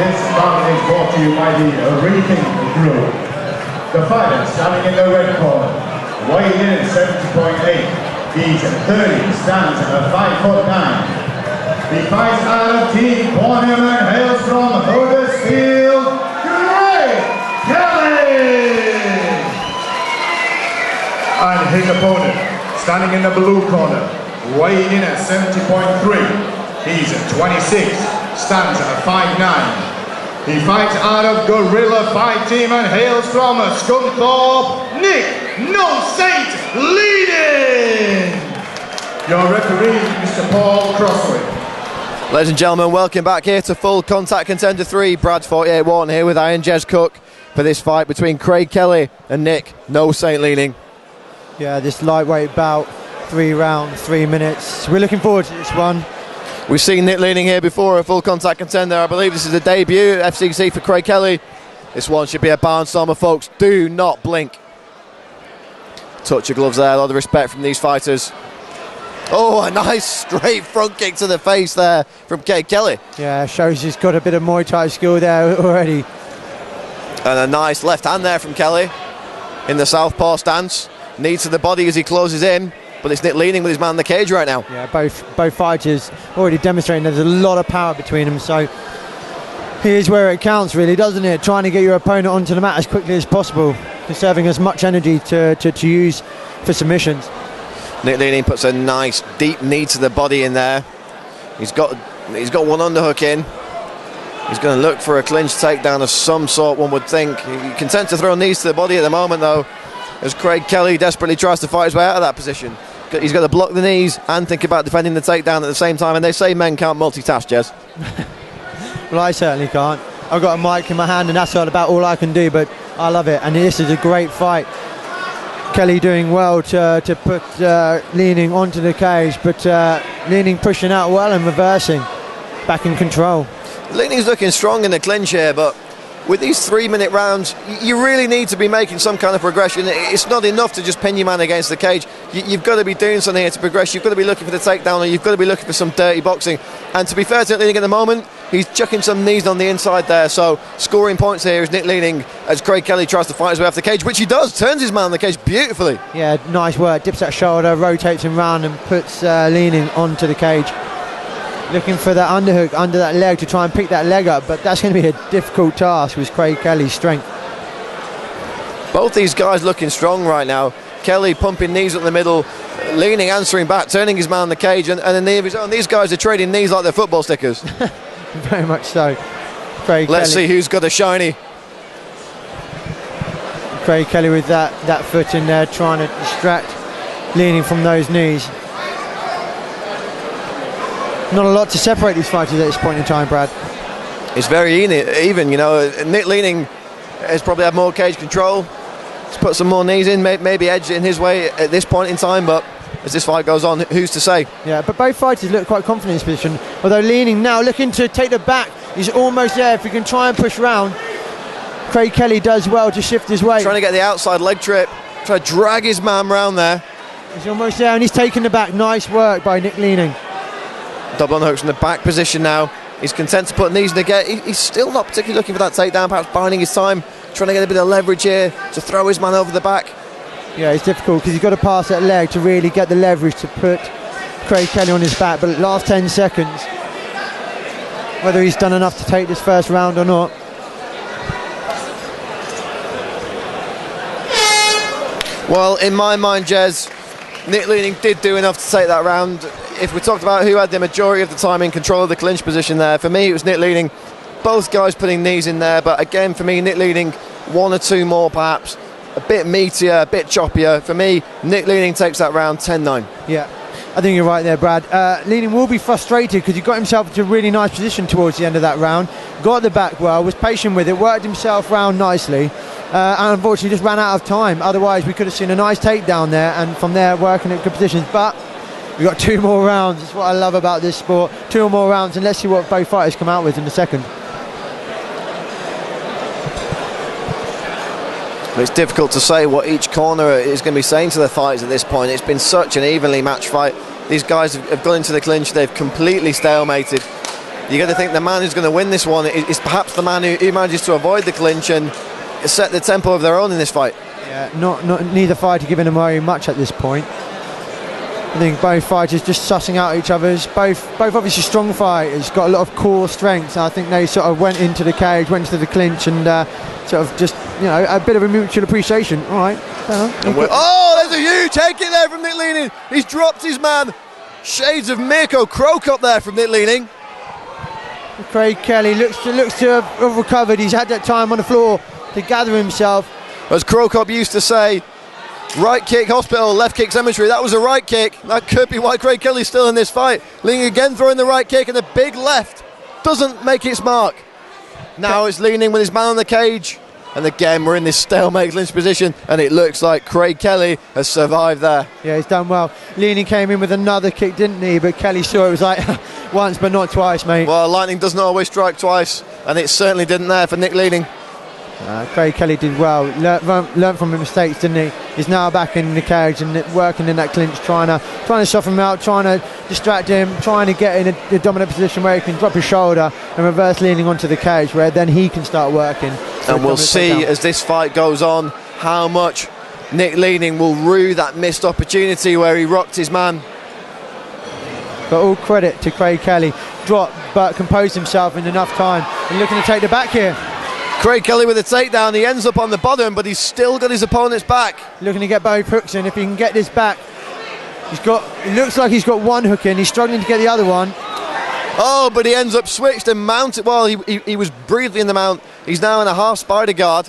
This bout is brought to you by the Reaping Group. The fighter standing in the red corner, weighing in at 70.8. He's 30, stands at 5'9". He fights out of Team Contender and hails from Huddersfield, Craig Kelly! And his opponent, standing in the blue corner, weighing in at 70.3. He's 26, stands at 5'9". He fights out of Gorilla Fight Team and hails from Scunthorpe, Nick No Saint leading! Your referee, Mr. Paul Crossway. Ladies and gentlemen, welcome back here to Full Contact Contender 3. Brad 48 Wharton here with Iron Jez Cook for this fight between Craig Kelly and Nick No Saint leading. Yeah, this lightweight bout, 3 rounds, 3 minutes. We're looking forward to this one. We've seen Nick leading here before, a Full Contact Contender. I believe this is a debut at FCC for Craig Kelly. This one should be a barnstormer, folks. Do not blink. Touch your gloves there, a lot of respect from these fighters. Oh, a nice straight front kick to the face there from Craig Kelly. Yeah, shows he's got a bit of Muay Thai skill there already. And a nice left hand there from Kelly in the southpaw stance. Knee to the body as he closes in. But it's Nick leaning with his man in the cage right now. Yeah, both fighters already demonstrating there's a lot of power between them. So here's where it counts, really, doesn't it? Trying to get your opponent onto the mat as quickly as possible, conserving as much energy to use for submissions. Nick leaning puts a nice deep knee to the body in there. He's got one underhook in. He's going to look for a clinch takedown of some sort, one would think. He content to throw knees to the body at the moment, though, as Craig Kelly desperately tries to fight his way out of that position. He's got to block the knees and think about defending the takedown at the same time, and they say men can't multitask, Jez. Well, I certainly can't. I've got a mic in my hand and that's all I can do, but I love it, and this is a great fight. Kelly doing well to put leaning onto the cage, but leaning pushing out well and reversing, back in control. Leaning's looking strong in the clinch here, but with these 3-minute rounds, you really need to be making some kind of progression. It's not enough to just pin your man against the cage. You've got to be doing something here to progress. You've got to be looking for the takedown, or you've got to be looking for some dirty boxing. And to be fair to Nick Leaning at the moment, he's chucking some knees on the inside there. So scoring points here is Nick Leaning as Craig Kelly tries to fight his way off the cage, which he does. Turns his man on the cage beautifully. Yeah, nice work. Dips that shoulder, rotates him round and puts Leaning onto the cage. Looking for that underhook under that leg to try and pick that leg up, but that's going to be a difficult task with Craig Kelly's strength. Both these guys looking strong right now. Kelly pumping knees up the middle, Leaning answering back, turning his man on the cage, and a knee of his own. These guys are trading knees like they're football stickers. Very much so. Let's see who's got a shiny. Craig Kelly with that foot in there, trying to distract Leaning from those knees. Not a lot to separate these fighters at this point in time, Brad. It's very even, you know. Nick Leaning has probably had more cage control. He's put some more knees in, maybe edged it in his way at this point in time, but as this fight goes on, who's to say? Yeah, but both fighters look quite confident in this position, although Leaning now looking to take the back. He's almost there. If he can try and push round, Craig Kelly does well to shift his weight. Trying to get the outside leg trip, try to drag his man round there. He's almost there, and he's taking the back. Nice work by Nick Leaning. Double underhooks from the back position now. He's content to put knees in the get. He's still not particularly looking for that takedown, perhaps biding his time, trying to get a bit of leverage here to throw his man over the back. Yeah, it's difficult because he's got to pass that leg to really get the leverage to put Craig Kelly on his back. But last 10 seconds, whether he's done enough to take this first round or not. Well, in my mind, Jez, Nick Leaning did do enough to take that round. If we talked about who had the majority of the time in control of the clinch position there, for me it was Nick Leaning. Both guys putting knees in there, but again for me, Nick Leaning, 1 or 2 more perhaps, a bit meatier, a bit choppier. For me, Nick Leaning takes that round 10-9. Yeah, I think you're right there, Brad. Leaning will be frustrated because he got himself into a really nice position towards the end of that round, got the back well, was patient with it, worked himself round nicely, and unfortunately just ran out of time. Otherwise we could have seen a nice takedown there, and from there working at good positions. But we've got 2 more rounds. That's what I love about this sport. 2 more rounds, and let's see what both fighters come out with in the second. It's difficult to say what each corner is going to be saying to their fighters at this point. It's been such an evenly matched fight. These guys have gone into the clinch. They've completely stalemated. You're going to think the man who's going to win this one is perhaps the man who manages to avoid the clinch and set the tempo of their own in this fight. Yeah, neither fighter giving away much at this point. I think both fighters just sussing out each other's. Both obviously strong fighters, got a lot of core strengths. I think they sort of went into the cage, went into the clinch, and sort of just, you know, a bit of a mutual appreciation. All right. Oh, there's a huge head kick there from Nick Leaning. He's dropped his man. Shades of Mirko Croak up there from Nick Leaning. Craig Kelly looks to have recovered. He's had that time on the floor to gather himself. As Krokop used to say, right kick hospital, left kick cemetery. That was a right kick. That could be why Craig Kelly's still in this fight. Leaning again, throwing the right kick, and a big left doesn't make its mark. Now it's Leaning with his man on the cage, and again we're in this stalemate clinch position, and it looks like Craig Kelly has survived there. Yeah, he's done well. Leaning came in with another kick, didn't he? But Kelly saw it was like once but not twice, mate. Well, lightning doesn't always strike twice, and it certainly didn't there for Nick Leaning. Craig Kelly did well, learned from his mistakes, didn't he? He's now back in the cage and working in that clinch, trying to soften him out, trying to distract him, trying to get in a dominant position where he can drop his shoulder and reverse leaning onto the cage, where then he can start working. And we'll see as this fight goes on how much Nick Leaning will rue that missed opportunity where he rocked his man. But all credit to Craig Kelly, dropped but composed himself in enough time and looking to take the back here. Craig Kelly with a takedown. He ends up on the bottom, but he's still got his opponent's back. Looking to get both hooks in. If he can get this back, it looks like he's got one hook in. He's struggling to get the other one. Oh, but he ends up switched and mounted. Well, he was briefly in the mount. He's now in a half spider guard.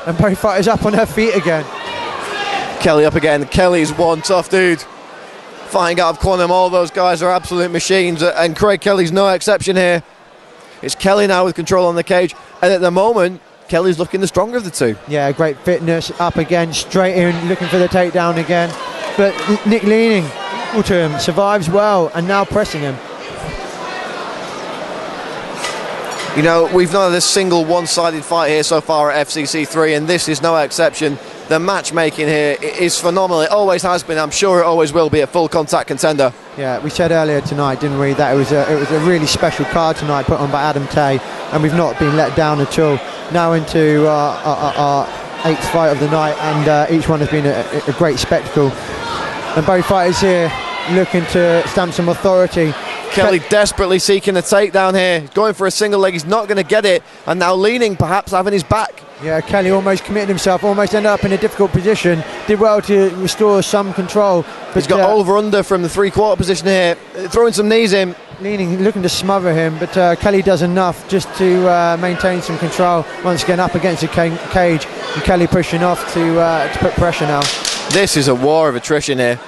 And both fighters up on their feet again. Kelly up again. Kelly's one tough dude. Fighting out of Quantum, all those guys are absolute machines, and Craig Kelly's no exception here. It's Kelly now with control on the cage, and at the moment Kelly's looking the stronger of the two. Yeah, great fitness, up again, straight in, looking for the takedown again. But Nick Leaning, equal to him, survives well, and now pressing him. You know, we've not had a single one-sided fight here so far at FCC3, and this is no exception. The matchmaking here is phenomenal. It always has been. I'm sure it always will be a full contact Contender. Yeah, we said earlier tonight, didn't we, that it was a really special card tonight put on by Adam Tay, and we've not been let down at all. Now into our 8th fight of the night, and each one has been a great spectacle. And both fighters here looking to stamp some authority. Kelly desperately seeking a takedown here. He's going for a single leg. He's not going to get it. And now Leaning perhaps having his back. Yeah, Kelly almost committed himself, almost ended up in a difficult position. Did well to restore some control. But he's got over-under from the three-quarter position here. Throwing some knees in. Leaning, looking to smother him, but Kelly does enough just to maintain some control. Once again up against the cage. And Kelly pushing off to put pressure now. This is a war of attrition here.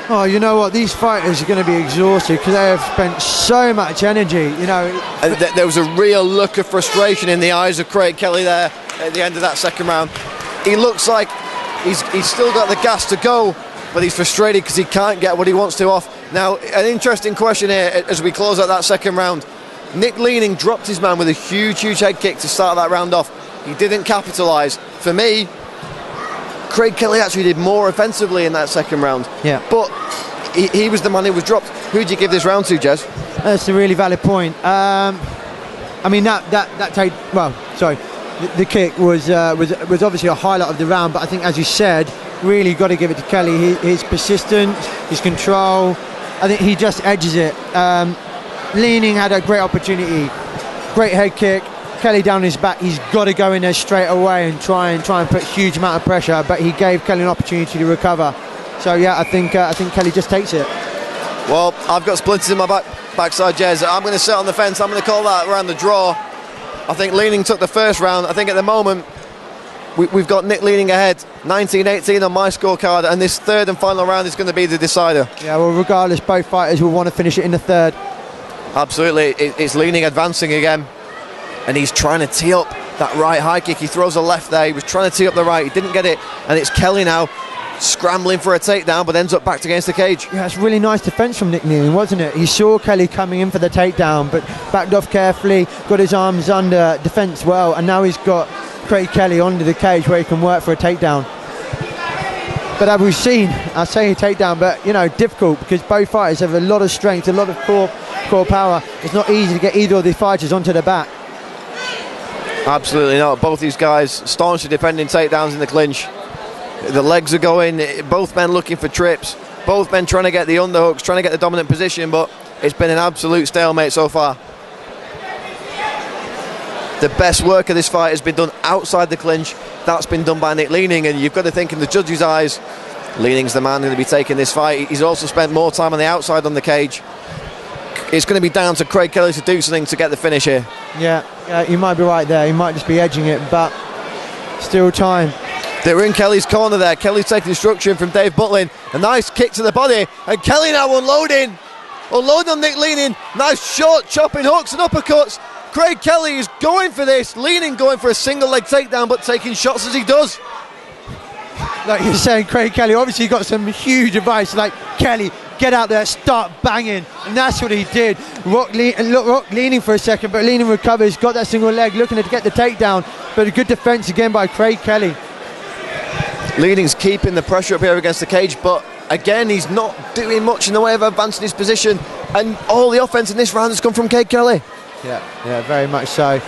Oh, you know what? These fighters are going to be exhausted because they have spent so much energy, you know. And there was a real look of frustration in the eyes of Craig Kelly there at the end of that second round. He looks like he's still got the gas to go, but he's frustrated because he can't get what he wants to off. Now, an interesting question here as we close out that second round. Nick Leaning dropped his man with a huge head kick to start that round off. He didn't capitalise. For me, Craig Kelly actually did more offensively in that second round. Yeah. But he was the man who was dropped. Who'd you give this round to, Jez? That's a really valid point. I mean, the kick was obviously a highlight of the round, but I think, as you said, really got to give it to Kelly. His persistence, his control, I think he just edges it. Leaning had a great opportunity, great head kick. Kelly down his back, he's got to go in there straight away and try and put a huge amount of pressure, but he gave Kelly an opportunity to recover. So yeah, I think Kelly just takes it. Well, I've got splinters in my backside, Jez. I'm going to sit on the fence. I'm going to call that around the draw. I think Leaning took the first round. I think at the moment we've got Nick Leaning ahead, 19-18 on my scorecard, and this third and final round is going to be the decider. Yeah, well, regardless, both fighters will want to finish it in the third. Absolutely, it's Leaning advancing again. And he's trying to tee up that right high kick. He throws a left there. He was trying to tee up the right. He didn't get it. And it's Kelly now scrambling for a takedown, but ends up backed against the cage. Yeah, it's really nice defence from Nick Leaning, wasn't it? He saw Kelly coming in for the takedown, but backed off carefully, got his arms under defence well, and now he's got Craig Kelly onto the cage where he can work for a takedown. But as we've seen, I say a takedown, but, you know, difficult because both fighters have a lot of strength, a lot of core power. It's not easy to get either of these fighters onto the back. Absolutely not. Both these guys staunchly defending takedowns in the clinch. The legs are going, both men looking for trips, both men trying to get the underhooks, trying to get the dominant position, but it's been an absolute stalemate so far. The best work of this fight has been done outside the clinch. That's been done by Nick Leaning, and you've got to think in the judges' eyes, Leaning's the man going to be taking this fight. He's also spent more time on the outside on the cage. It's going to be down to Craig Kelly to do something to get the finish here. Yeah, you might be right there. He might just be edging it, but still time. They're in Kelly's corner there. Kelly's taking instruction from Dave Butlin. A nice kick to the body, and Kelly now unloading on Nick Leaning. Nice short chopping hooks and uppercuts. Craig Kelly is going for this. Leaning going for a single leg takedown, but taking shots as he does. Like you're saying, Craig Kelly obviously got some huge advice, like, Kelly, get out there, start banging, and that's what he did. Rock leaning for a second, but Leaning recovers, got that single leg, looking to get the takedown, but a good defense again by Craig Kelly. Leaning's keeping the pressure up here against the cage, but again, he's not doing much in the way of advancing his position, and all the offense in this round has come from Craig Kelly. Yeah, very much so.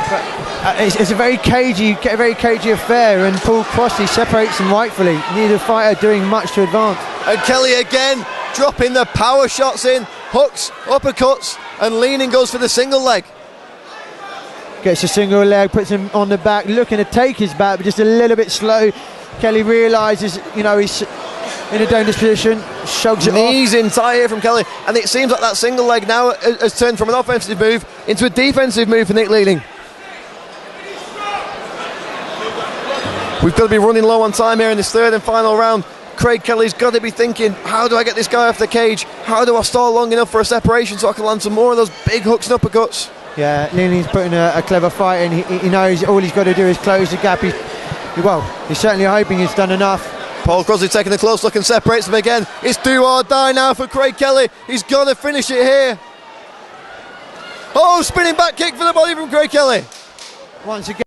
But it's a very cagey affair, and Paul Crossley separates them rightfully. Neither fighter doing much to advance. And Kelly again dropping the power shots in, hooks, uppercuts, and Leaning goes for the single leg. Gets a single leg, puts him on the back, looking to take his back, but just a little bit slow. Kelly realises, you know, he's in a dangerous position, shrugs it off. Knees in tight here from Kelly, and it seems like that single leg now has turned from an offensive move into a defensive move for Nick Leaning. We've got to be running low on time here in this third and final round. Craig Kelly's got to be thinking, how do I get this guy off the cage? How do I stall long enough for a separation so I can land some more of those big hooks and uppercuts? Yeah, Leaning's putting a clever fight in. He knows all he's got to do is close the gap. He's certainly hoping he's done enough. Paul Crossley taking a close look and separates them again. It's do or die now for Craig Kelly. He's got to finish it here. Oh, spinning back kick for the body from Craig Kelly. Once again,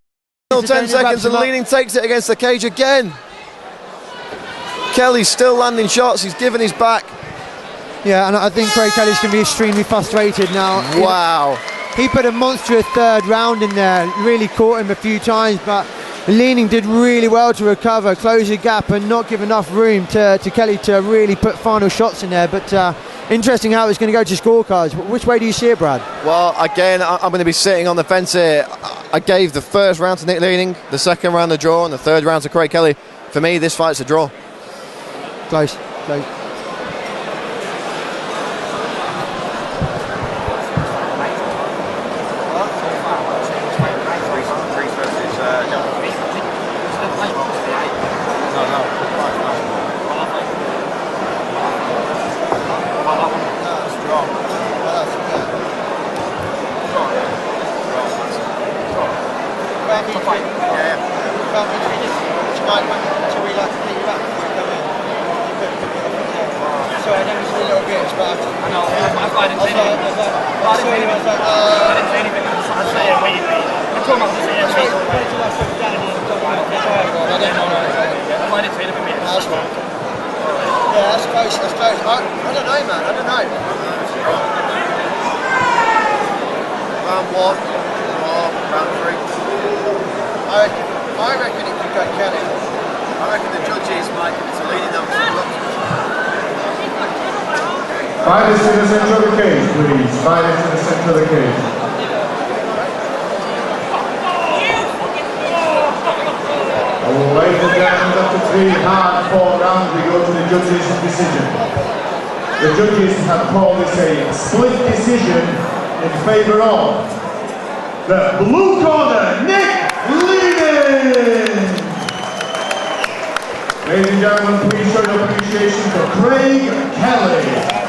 10 seconds and Leaning takes it against the cage again. Kelly's still landing shots. He's given his back. Yeah, and I think Craig Kelly's going to be extremely frustrated now. Wow. He put a monstrous third round in there, really caught him a few times, but Leaning did really well to recover, close the gap, and not give enough room to Kelly to really put final shots in there. But interesting how it's going to go to scorecards. Which way do you see it, Brad? Well, again, I'm going to be sitting on the fence here. I gave the first round to Nick Leaning, the second round a draw, and the third round to Craig Kelly. For me, this fight's a draw. Close. I reckon it could go Kelly. I reckon the judges might give it to Leaning now. Fighters to the centre of the cage, please. Fighters to the centre of the cage. Ladies and gentlemen, after 3 hard-fought rounds, we go to the judges' decision. The judges have called this a split decision in favour of the blue corner, Nick Leaning. Ladies and gentlemen, please show your appreciation for Craig Kelly.